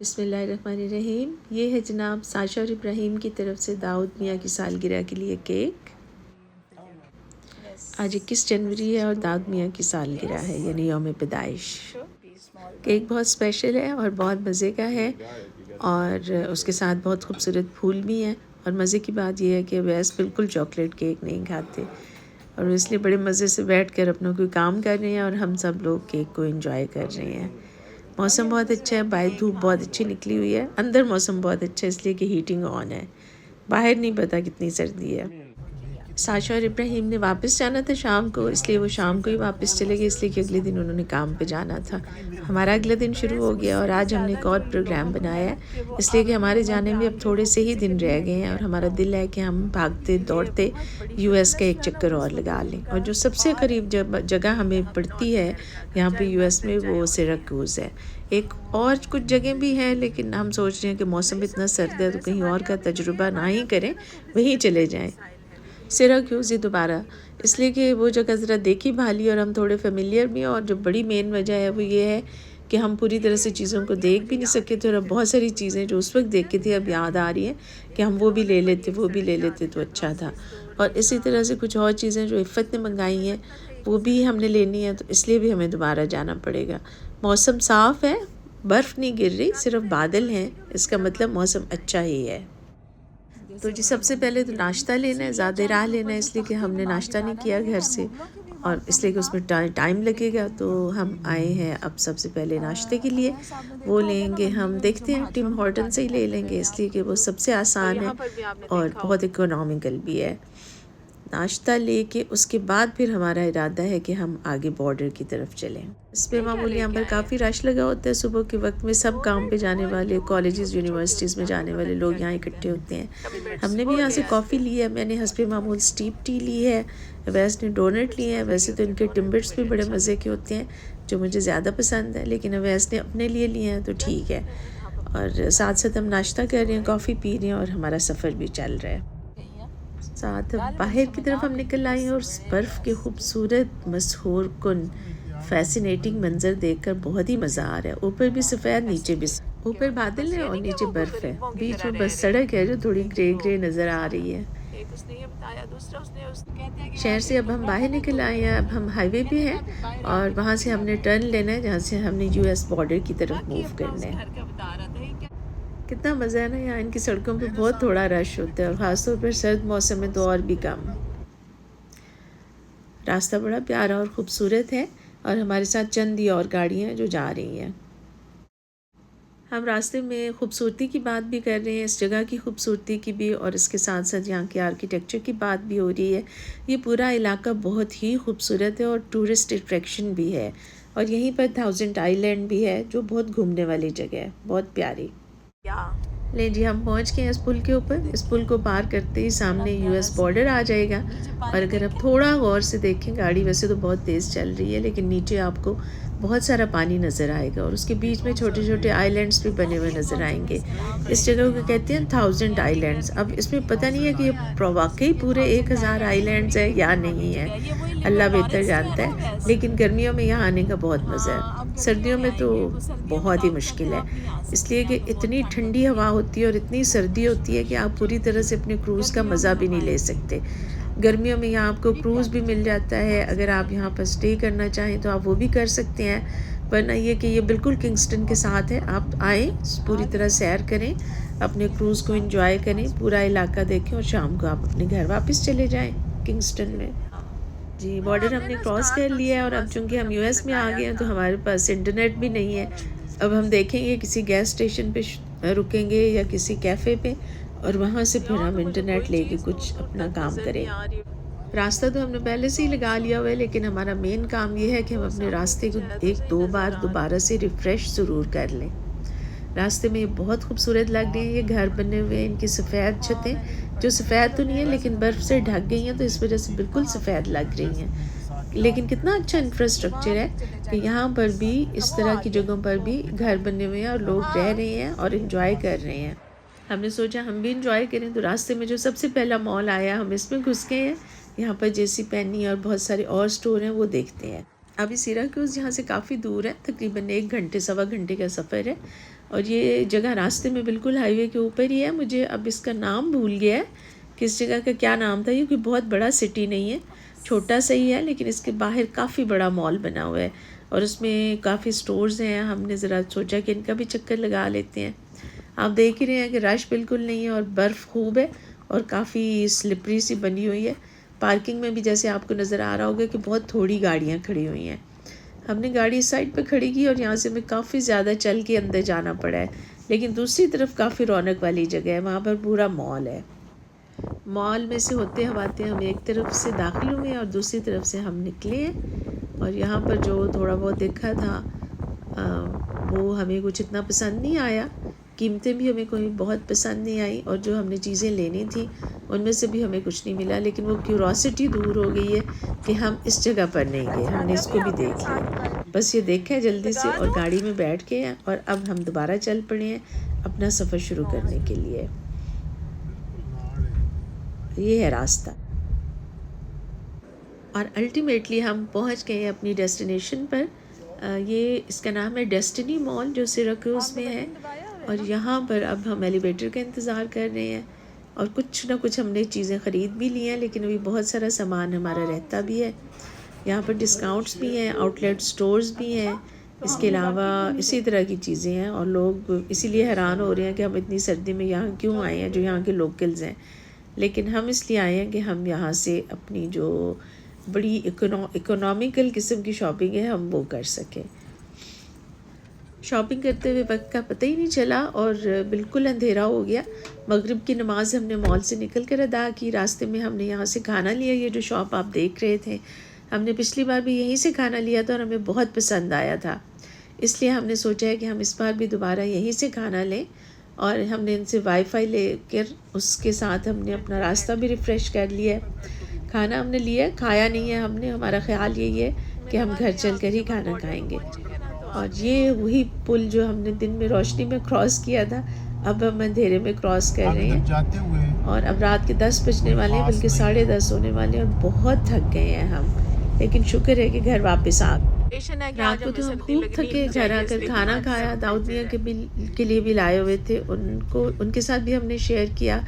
बिस्मिल्लाहिर्रहमानिर्रहीम। ये है जनाब साशा और इब्राहिम की तरफ से दाऊद मियाँ की सालगिरह के लिए केक। आज 21 जनवरी है और दाऊद मियाँ की सालगिरह है, यानी यौम पैदाइश। केक बहुत स्पेशल है और बहुत मज़े का है और उसके साथ बहुत खूबसूरत फूल भी हैं। और मज़े की बात यह है कि वैस बिल्कुल चॉकलेट केक नहीं खाते और इसलिए बड़े मज़े से बैठ कर अपना कोई काम कर रहे हैं और हम सब लोग केक को एंजॉय कर रहे हैं। मौसम बहुत अच्छा है, बाहर धूप बहुत अच्छी निकली हुई है, अंदर मौसम बहुत अच्छा है इसलिए कि हीटिंग ऑन है, बाहर नहीं पता कितनी सर्दी है। साशा और इब्राहिम ने वापस जाना था शाम को, इसलिए वो शाम को ही वापस चले गए, इसलिए कि अगले दिन उन्होंने काम पे जाना था। हमारा अगला दिन शुरू हो गया और आज हमने एक और प्रोग्राम बनाया है, इसलिए कि हमारे जाने में अब थोड़े से ही दिन रह गए हैं और हमारा दिल है कि हम भागते दौड़ते यूएस का एक चक्कर और लगा लें। और जो सबसे करीब जगह हमें पड़ती है यहाँ पे यूएस में वो सिराक्यूज़ है। एक और कुछ जगह भी हैं लेकिन हम सोच रहे हैं कि मौसम इतना सर्द है तो कहीं और का तजुर्बा ना ही करें, वहीं चले जाएं सिराक्यूज़ ही दोबारा, इसलिए कि वो जगह ज़रा देखी भाली और हम थोड़े फेमिलियर भी हैं। और जो बड़ी मेन वजह है वो ये है कि हम पूरी तरह से चीज़ों को देख भी नहीं सके थे और अब बहुत सारी चीज़ें जो उस वक्त देखी थी अब याद आ रही हैं कि हम वो भी ले लेते तो अच्छा था। और इसी तरह से कुछ और चीज़ें जो इफ़्फ़त ने मंगाई हैं वो भी हमने लेनी है, तो इसलिए भी हमें दोबारा जाना पड़ेगा। मौसम साफ़ है, बर्फ़ नहीं गिर रही, सिर्फ बादल हैं, इसका मतलब मौसम अच्छा ही है। तो जी सबसे पहले तो नाश्ता लेना है, ज़्यादा राह लेना है इसलिए कि हमने नाश्ता नहीं किया घर से और इसलिए कि उसमें टाइम लगेगा। तो हम आए हैं अब सबसे पहले नाश्ते के लिए, वो लेंगे हम, देखते हैं टिम हॉर्टन से ही ले लेंगे इसलिए कि वो सबसे आसान है और बहुत इकोनॉमिकल भी है। नाश्ता लेके उसके बाद फिर हमारा इरादा है कि हम आगे बॉर्डर की तरफ चलें। इस पर मामूली यहाँ पर काफ़ी रश लगा होता है, सुबह के वक्त में सब काम पे जाने वाले, कॉलेजेस यूनिवर्सिटीज़ में जाने वाले लोग यहाँ इकट्ठे होते हैं। हमने भी यहाँ से कॉफ़ी ली है, मैंने हस्बे मामूल स्टीप टी ली है, वैस ने डोनट लिए हैं। वैसे तो इनके टिम्बर्स भी बड़े मज़े के होते हैं जो मुझे ज़्यादा पसंद है, लेकिन वैस ने अपने लिए लिए हैं तो ठीक है। और साथ साथ हम नाश्ता कर रहे हैं, कॉफ़ी पी रहे हैं और हमारा सफ़र भी चल रहा है। साथ बाहर की तरफ हम निकल आए हैं और बर्फ़ के खूबसूरत मशहूर कुन फैसिनेटिंग मंजर देखकर बहुत ही मज़ा आ रहा है। ऊपर भी सफ़ेद, नीचे भी, ऊपर बादल है और नीचे बर्फ़ है, बीच में बस सड़क है जो थोड़ी ग्रे ग्रे नज़र आ रही है। शहर से अब हम बाहर निकल आए हैं, अब हम हाईवे पे हैं और वहाँ से हमने टर्न लेना है जहाँ से हमने यूएस बॉर्डर की तरफ मूव करना है। कितना मज़ा है ना, यहाँ इनकी सड़कों पे बहुत थोड़ा रश होता है और ख़ासतौर पर सर्द मौसम में तो और भी कम। रास्ता बड़ा प्यारा और ख़ूबसूरत है और हमारे साथ चंद ही और गाड़ियाँ जो जा रही हैं। हम रास्ते में ख़ूबसूरती की बात भी कर रहे हैं, इस जगह की खूबसूरती की भी, और इसके साथ साथ यहाँ के आर्किटेक्चर की बात भी हो रही है। ये पूरा इलाका बहुत ही खूबसूरत है और टूरिस्ट अट्रैक्शन भी है और यहीं पर 1000 आइलैंड भी है जो बहुत घूमने वाली जगह है, बहुत प्यारी। ले जी हम पहुंच गए इस पुल के ऊपर। इस पुल को पार करते ही सामने यूएस बॉर्डर आ जाएगा और अगर आप थोड़ा गौर से देखें, गाड़ी वैसे तो बहुत तेज़ चल रही है लेकिन नीचे आपको बहुत सारा पानी नज़र आएगा और उसके बीच में छोटे छोटे आइलैंड्स भी बने हुए नज़र आएंगे। इस जगह को कहते हैं 1000 आइलैंड्स। अब इसमें पता नहीं है कि ये वाकई पूरे 1000 आइलैंड्स है या नहीं है, अल्लाह बेहतर जानता है, लेकिन गर्मियों में यहाँ आने का बहुत मज़ा है, सर्दियों में तो बहुत ही मुश्किल है, इसलिए कि इतनी ठंडी हवा होती है और इतनी सर्दी होती है कि आप पूरी तरह से अपने क्रूज़ का मज़ा भी नहीं ले सकते। गर्मियों में यहाँ आपको क्रूज़ भी मिल जाता है, अगर आप यहाँ पर स्टे करना चाहें तो आप वो भी कर सकते हैं, वरना ये कि ये बिल्कुल किंगस्टन के साथ है। आप आएँ, पूरी तरह सैर करें, अपने क्रूज़ को एंजॉय करें, पूरा इलाका देखें और शाम को आप अपने घर वापस चले जाएँ किंगस्टन में। जी बॉर्डर हमने क्रॉस कर लिया है और अब चूँकि हम यूएस में आ गए हैं तो हमारे पास इंटरनेट भी नहीं है। अब हम देखेंगे किसी गैस स्टेशन पे रुकेंगे या किसी कैफ़े पे और वहाँ से फिर हम इंटरनेट लेके कुछ अपना काम करें। रास्ता तो हमने पहले से ही लगा लिया हुआ है लेकिन हमारा मेन काम ये है कि हम अपने रास्ते को 1-2 बार दोबारा से रिफ़्रेश ज़रूर कर लें। रास्ते में ये बहुत खूबसूरत लग रही है, ये घर बने हुए हैं, इनकी सफ़ेद छतें जो सफ़ेद तो नहीं है लेकिन बर्फ़ से ढक गई हैं तो इस वजह से बिल्कुल सफ़ेद लग रही हैं। लेकिन कितना अच्छा इंफ्रास्ट्रक्चर है कि यहाँ पर भी, इस तरह की जगहों पर भी घर बने हुए हैं और लोग रह रहे हैं और इन्जॉय कर रहे हैं। हमने सोचा हम भी इंजॉय करें तो रास्ते में जो सबसे पहला मॉल आया हम इसमें घुस गए हैं। यहाँ पर जेसी पेनी और बहुत सारे और स्टोर हैं वो देखते हैं। अभी सिराक्यूज़ यहाँ से काफ़ी दूर है, तकरीबन 1 घंटे 1.25 घंटे का सफ़र है और ये जगह रास्ते में बिल्कुल हाईवे के ऊपर ही है। मुझे अब इसका नाम भूल गया है कि इस जगह का क्या नाम था, क्योंकि बहुत बड़ा सिटी नहीं है, छोटा सा ही है, लेकिन इसके बाहर काफ़ी बड़ा मॉल बना हुआ है और उसमें काफ़ी स्टोर्स हैं। हमने ज़रा सोचा कि इनका भी चक्कर लगा लेते हैं। आप देख ही रहे हैं कि रश बिल्कुल नहीं है और बर्फ़ खूब है और काफ़ी स्लिपरी सी बनी हुई है। पार्किंग में भी जैसे आपको नज़र आ रहा होगा कि बहुत थोड़ी गाड़ियाँ खड़ी हुई हैं। हमने गाड़ी इस साइड पे खड़ी की और यहाँ से हमें काफ़ी ज़्यादा चल के अंदर जाना पड़ा है, लेकिन दूसरी तरफ काफ़ी रौनक वाली जगह है, वहाँ पर पूरा मॉल है। मॉल में से होते हवाते हम एक तरफ से दाखिल हुए और दूसरी तरफ से हम निकले हैं। और यहाँ पर जो थोड़ा बहुत देखा था वो हमें कुछ इतना पसंद नहीं आया, कीमतें भी हमें कोई बहुत पसंद नहीं आई और जो हमने चीज़ें लेनी थी उनमें से भी हमें कुछ नहीं मिला। लेकिन वो क्यूरोसिटी दूर हो गई है कि हम इस जगह पर नहीं गए, हमने इसको भी देख लिया। बस ये देखा है जल्दी से और गाड़ी में बैठ के हैं और अब हम दोबारा चल पड़े हैं अपना सफ़र शुरू करने के लिए। ये है रास्ता और अल्टीमेटली हम पहुंच गए अपनी डेस्टिनेशन पर। ये इसका नाम है डेस्टिनी मॉल जो सिराक्यूज़ में है और यहाँ पर अब हम एलिवेटर का इंतज़ार कर रहे हैं और कुछ ना कुछ हमने चीज़ें ख़रीद भी ली हैं, लेकिन अभी बहुत सारा सामान हमारा रहता भी है। यहाँ पर डिस्काउंट्स भी हैं, आउटलेट स्टोर्स भी हैं, इसके अलावा इसी तरह की चीज़ें हैं और लोग इसीलिए हैरान हो रहे हैं कि हम इतनी सर्दी में यहाँ क्यों आए हैं, जो यहाँ के लोकल्स हैं। लेकिन हम इसलिए आए हैं कि हम यहाँ से अपनी जो बड़ी इकोनॉमिकल किस्म की शॉपिंग है हम वो कर सकें। शॉपिंग करते हुए वक्त का पता ही नहीं चला और बिल्कुल अंधेरा हो गया। मगरिब की नमाज़ हमने मॉल से निकल कर अदा की। रास्ते में हमने यहाँ से खाना लिया, ये जो शॉप आप देख रहे थे हमने पिछली बार भी यहीं से खाना लिया था और हमें बहुत पसंद आया था, इसलिए हमने सोचा है कि हम इस बार भी दोबारा यहीं से खाना लें। और हमने इनसे वाईफाई लेकर उसके साथ हमने अपना रास्ता भी रिफ़्रेश कर लिया है। खाना हमने लिया, खाया नहीं है हमने, हमारा ख़्याल यही है कि हम घर चलकर ही खाना खाएंगे। और ये वही पुल जो हमने दिन में रोशनी में क्रॉस किया था, अब हम अंधेरे में क्रॉस कर रहे हैं और अब रात के 10 बजने वाले हैं, बल्कि 10:30 होने वाले हैं और बहुत थक गए हैं हम, लेकिन शुक्र है कि घर वापस आ गए। रात को तो हम खूब थके, घर आकर खाना खाया, दाऊद मियाँ के लिए भी लाए हुए थे, उनके साथ भी हमने शेयर किया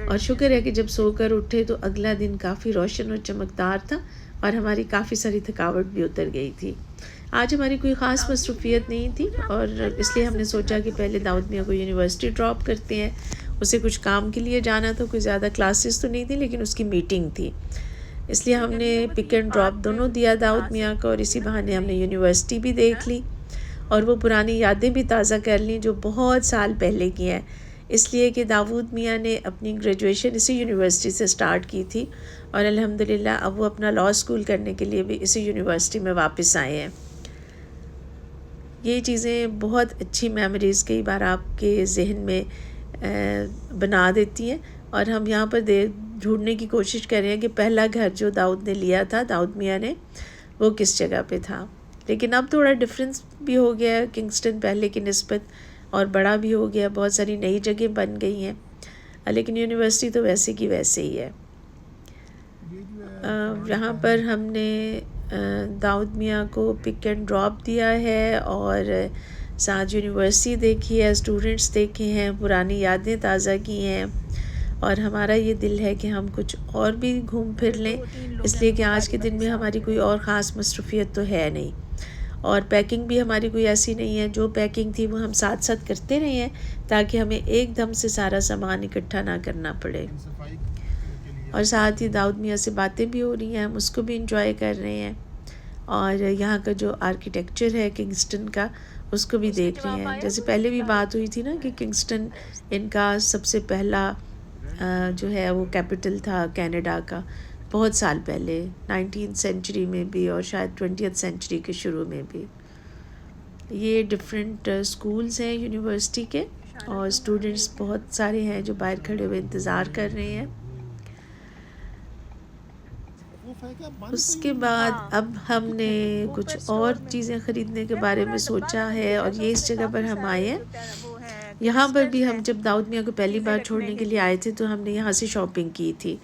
और शुक्र है कि जब सोकर उठे तो अगला दिन काफ़ी रोशन और चमकदार था और हमारी काफ़ी सारी थकावट भी उतर गई थी। आज हमारी कोई ख़ास मसरूफ़ियत नहीं थी और इसलिए हमने सोचा कि पहले दाऊद मियाँ को यूनिवर्सिटी ड्रॉप करते हैं। उसे कुछ काम के लिए जाना था, कोई ज़्यादा क्लासेस तो नहीं थी लेकिन उसकी मीटिंग थी, इसलिए हमने पिक एंड ड्रॉप दोनों दिया दाऊद मियाँ को और इसी बहाने हमने यूनिवर्सिटी भी देख ली और वो पुरानी यादें भी ताज़ा कर ली जो बहुत साल पहले की हैं, इसलिए कि दाऊद मियाँ ने अपनी ग्रेजुएशन इसी यूनिवर्सिटी से स्टार्ट की थी और अल्हम्दुलिल्लाह अब वो अपना लॉ स्कूल करने के लिए भी इसी यूनिवर्सिटी में वापस आए हैं। ये चीज़ें बहुत अच्छी मेमोरीज़ कई बार आपके जहन में बना देती हैं और हम यहाँ पर ढूंढने की कोशिश कर रहे हैं कि पहला घर जो दाऊद ने लिया था, दाऊद मियाँ ने, वो किस जगह पे था। लेकिन अब थोड़ा डिफरेंस भी हो गया है किंगस्टन पहले की निस्बत और बड़ा भी हो गया, बहुत सारी नई जगह बन गई हैं, लेकिन यूनिवर्सिटी तो वैसे की वैसे ही है। यहाँ पर हमने दाऊद मियाँ को पिक एंड ड्रॉप दिया है और साथ यूनिवर्सिटी देखी है, स्टूडेंट्स देखे हैं, पुरानी यादें ताज़ा की हैं और हमारा ये दिल है कि हम कुछ और भी घूम फिर लें, इसलिए कि आज के दिन में हमारी कोई और ख़ास मसरूफ़ियत तो है नहीं और पैकिंग भी हमारी कोई ऐसी नहीं है। जो पैकिंग थी वो हम साथ साथ करते रहे हैं ताकि हमें एकदम से सारा सामान इकट्ठा ना करना पड़े। और साथ ही दाऊद मियाँ से बातें भी हो रही हैं, हम उसको भी इंजॉय कर रहे हैं और यहाँ का जो आर्किटेक्चर है किंगस्टन का उसको भी देख रहे हैं। जैसे पहले भी बात हुई थी ना कि किंगस्टन इनका सबसे पहला जो है वो कैपिटल था कनाडा का, बहुत साल पहले 19th सेंचुरी में भी और शायद 20th सेंचुरी के शुरू में भी। ये डिफरेंट स्कूल्स हैं यूनिवर्सिटी के और स्टूडेंट्स बहुत सारे हैं जो बाहर खड़े हुए इंतज़ार कर रहे हैं। उसके बाद अब हमने कुछ और चीज़ें ख़रीदने के बारे में सोचा है और ये इस जगह पर हम आए हैं। यहाँ पर भी हम जब दाऊद मियाँ को पहली बार छोड़ने के लिए आए थे तो हमने यहाँ से शॉपिंग की थी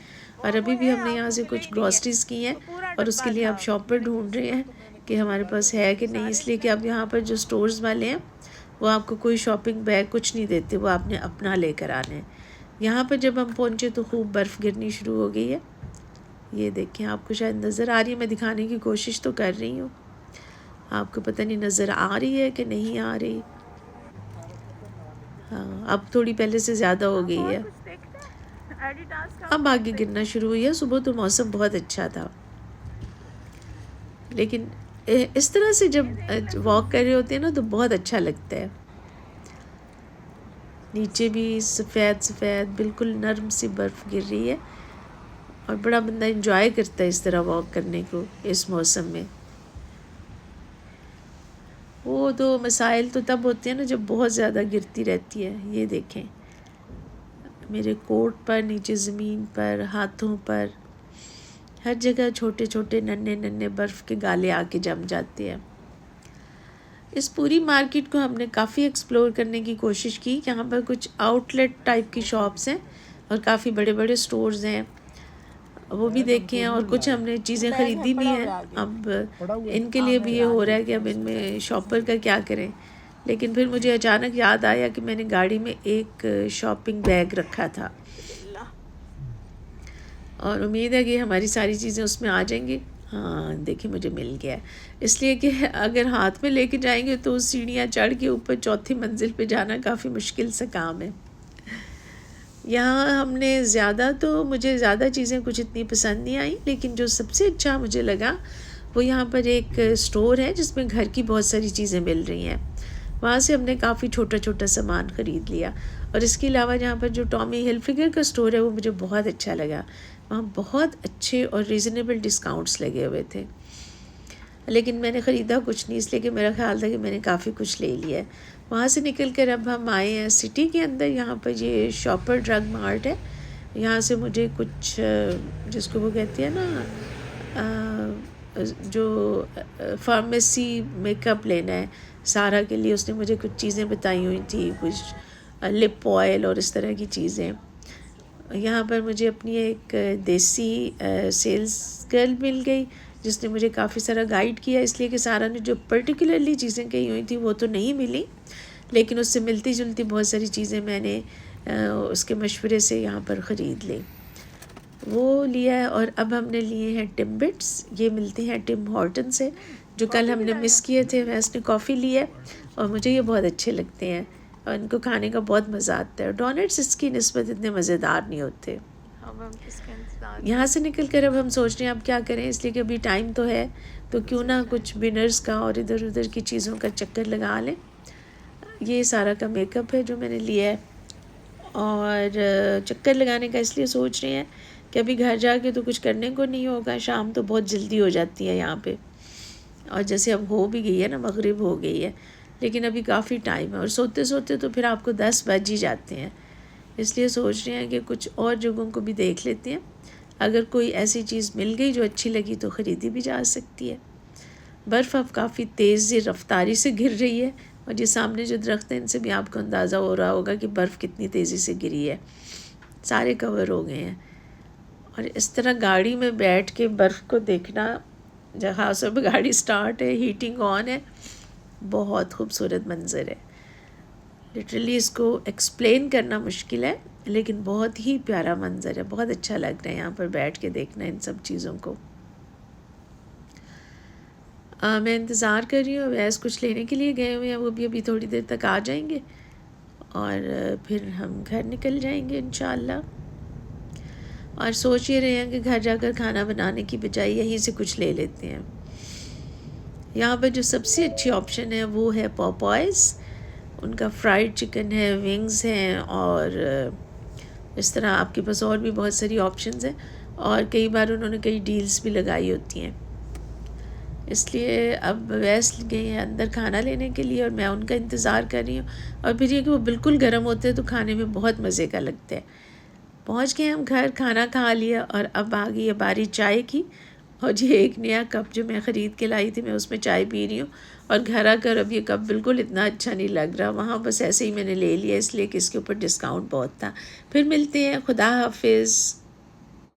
और अभी भी हमने यहाँ से कुछ ग्रॉसरीज़ की हैं और उसके लिए अब शॉप पर ढूंढ रहे हैं कि हमारे पास है कि नहीं, इसलिए कि अब यहाँ पर जो स्टोर्स वाले हैं वो आपको कोई शॉपिंग बैग कुछ नहीं देते, वो आपने अपना लेकर आने हैं। यहाँ पर जब हम पहुँचे तो खूब बर्फ़ गिरनी शुरू हो गई है। ये देखें, आपको शायद नज़र आ रही है, मैं दिखाने की कोशिश तो कर रही हूँ, आपको पता नहीं नज़र आ रही है कि नहीं आ रही। हाँ, अब थोड़ी पहले से ज़्यादा हो गई है, अब आगे गिरना शुरू हुई है। सुबह तो मौसम बहुत अच्छा था, लेकिन इस तरह से जब वॉक कर रहे होते हैं ना तो बहुत अच्छा लगता है। नीचे भी सफ़ेद सफ़ेद बिल्कुल नरम सी बर्फ़ गिर रही है और बड़ा बंदा एंजॉय करता है इस तरह वॉक करने को इस मौसम में। वो तो मसाइल तो तब होते हैं ना जब बहुत ज़्यादा गिरती रहती है। ये देखें, मेरे कोट पर, नीचे ज़मीन पर, हाथों पर, हर जगह छोटे छोटे नन्हे नन्हे बर्फ़ के गाले आके जम जाते हैं। इस पूरी मार्केट को हमने काफ़ी एक्सप्लोर करने की कोशिश की। यहाँ पर कुछ आउटलेट टाइप की शॉप्स हैं और काफ़ी बड़े बड़े स्टोर्स हैं, वो भी देखे हैं, और कुछ हमने चीज़ें ख़रीदी भी हैं। अब इनके लिए भी ये हो रहा है कि अब इनमें शॉपर का क्या करें। लेकिन फिर मुझे अचानक याद आया कि मैंने गाड़ी में एक शॉपिंग बैग रखा था और उम्मीद है कि हमारी सारी चीज़ें उसमें आ जाएंगी। हाँ देखिए, मुझे मिल गया, इसलिए कि अगर हाथ में लेके जाएंगे तो सीढ़ियाँ चढ़ के ऊपर चौथी मंजिल पे जाना काफ़ी मुश्किल सा काम है। यहाँ हमने मुझे ज़्यादा चीज़ें कुछ इतनी पसंद नहीं आई, लेकिन जो सबसे अच्छा मुझे लगा वो यहाँ पर एक स्टोर है जिसमें घर की बहुत सारी चीज़ें मिल रही हैं। वहाँ से हमने काफ़ी छोटा छोटा सामान ख़रीद लिया। और इसके अलावा यहाँ पर जो टॉमी हिलफिगर का स्टोर है वो मुझे बहुत अच्छा लगा। वहाँ बहुत अच्छे और रीज़नेबल डिस्काउंट्स लगे हुए थे, लेकिन मैंने ख़रीदा कुछ नहीं, इसलिए कि मेरा ख्याल था कि मैंने काफ़ी कुछ ले लिया है। वहाँ से निकल कर अब हम आए हैं सिटी के अंदर। यहाँ पर ये शॉपर ड्रग मार्ट है। यहाँ से मुझे कुछ जिसको वो कहते हैं ना जो फार्मेसी मेकअप लेना है सारा के लिए, उसने मुझे कुछ चीज़ें बताई हुई थी, कुछ लिप ऑयल और इस तरह की चीज़ें। यहाँ पर मुझे अपनी एक देसी सेल्स गर्ल मिल गई जिसने मुझे काफ़ी सारा गाइड किया, इसलिए कि सारा ने जो पर्टिकुलरली चीज़ें कही हुई थी वो तो नहीं मिली, लेकिन उससे मिलती जुलती बहुत सारी चीज़ें मैंने उसके मशवरे से यहाँ पर ख़रीद ली, वो लिया है। और अब हमने लिए हैं टिम्बिट्स, ये मिलते हैं टिम हॉर्टन से, जो कल हमने मिस किए थे। वैसे कॉफ़ी ली है और मुझे ये बहुत अच्छे लगते हैं और इनको खाने का बहुत मज़ा आता है। डोनट्स इसकी निस्बत इतने मज़ेदार नहीं होते। यहाँ से निकल कर अब हम सोच रहे हैं अब क्या करें, इसलिए कि अभी टाइम तो है, तो क्यों ना कुछ विनर्स का और इधर उधर की चीज़ों का चक्कर लगा लें। ये सारा का मेकअप है जो मैंने लिया है, और चक्कर लगाने का इसलिए सोच रहे हैं कि अभी घर जाके तो कुछ करने को नहीं होगा, शाम तो बहुत जल्दी हो जाती है यहाँ पे, और जैसे अब हो भी गई है ना, मगरिब हो गई है, लेकिन अभी काफ़ी टाइम है और सोते सोते तो फिर आपको 10 बज ही जाते हैं। इसलिए सोच रहे हैं कि कुछ और जगहों को भी देख लेते हैं, अगर कोई ऐसी चीज़ मिल गई जो अच्छी लगी तो ख़रीदी भी जा सकती है। बर्फ़ अब काफ़ी तेज़ रफ्तारी से गिर रही है, और ये सामने जो दरख्त हैं इनसे भी आपको अंदाज़ा हो रहा होगा कि बर्फ़ कितनी तेज़ी से गिरी है, सारे कवर हो गए हैं। और इस तरह गाड़ी में बैठ के बर्फ़ को देखना, जहाँ सब गाड़ी स्टार्ट है, हीटिंग ऑन है, बहुत खूबसूरत मंज़र है। लिटरली इसको एक्सप्लेन करना मुश्किल है, लेकिन बहुत ही प्यारा मंज़र है, बहुत अच्छा लग रहा है यहाँ पर बैठ के देखना इन सब चीज़ों को। मैं इंतज़ार कर रही हूँ, वैसे कुछ लेने के लिए गए हुए हैं, वो भी अभी थोड़ी देर तक आ जाएंगे और फिर हम घर निकल जाएंगे इंशाअल्लाह। और सोच ये रहे हैं कि घर जाकर खाना बनाने की बजाय यहीं से कुछ ले लेते हैं। यहाँ पर जो सबसे अच्छी ऑप्शन है वो है पॉपॉयज़, उनका फ्राइड चिकन है, विंग्स हैं, और इस तरह आपके पास और भी बहुत सारी ऑप्शंस हैं, और कई बार उन्होंने कई डील्स भी लगाई होती हैं। इसलिए अब वैस गए हैं अंदर खाना लेने के लिए और मैं उनका इंतज़ार कर रही हूँ। और फिर ये कि वो बिल्कुल गर्म होते हैं तो खाने में बहुत मज़े का लगता है। पहुँच गए हम घर, खाना खा लिया और अब आ गई है बारी चाय की। और ये एक नया कप जो मैं ख़रीद के लाई थी, मैं उसमें चाय पी रही हूँ। और घर आकर अब ये कप बिल्कुल इतना अच्छा नहीं लग रहा, वहाँ बस ऐसे ही मैंने ले लिया इसलिए कि इसके ऊपर डिस्काउंट बहुत था। फिर मिलते हैं, खुदा हाफिज़।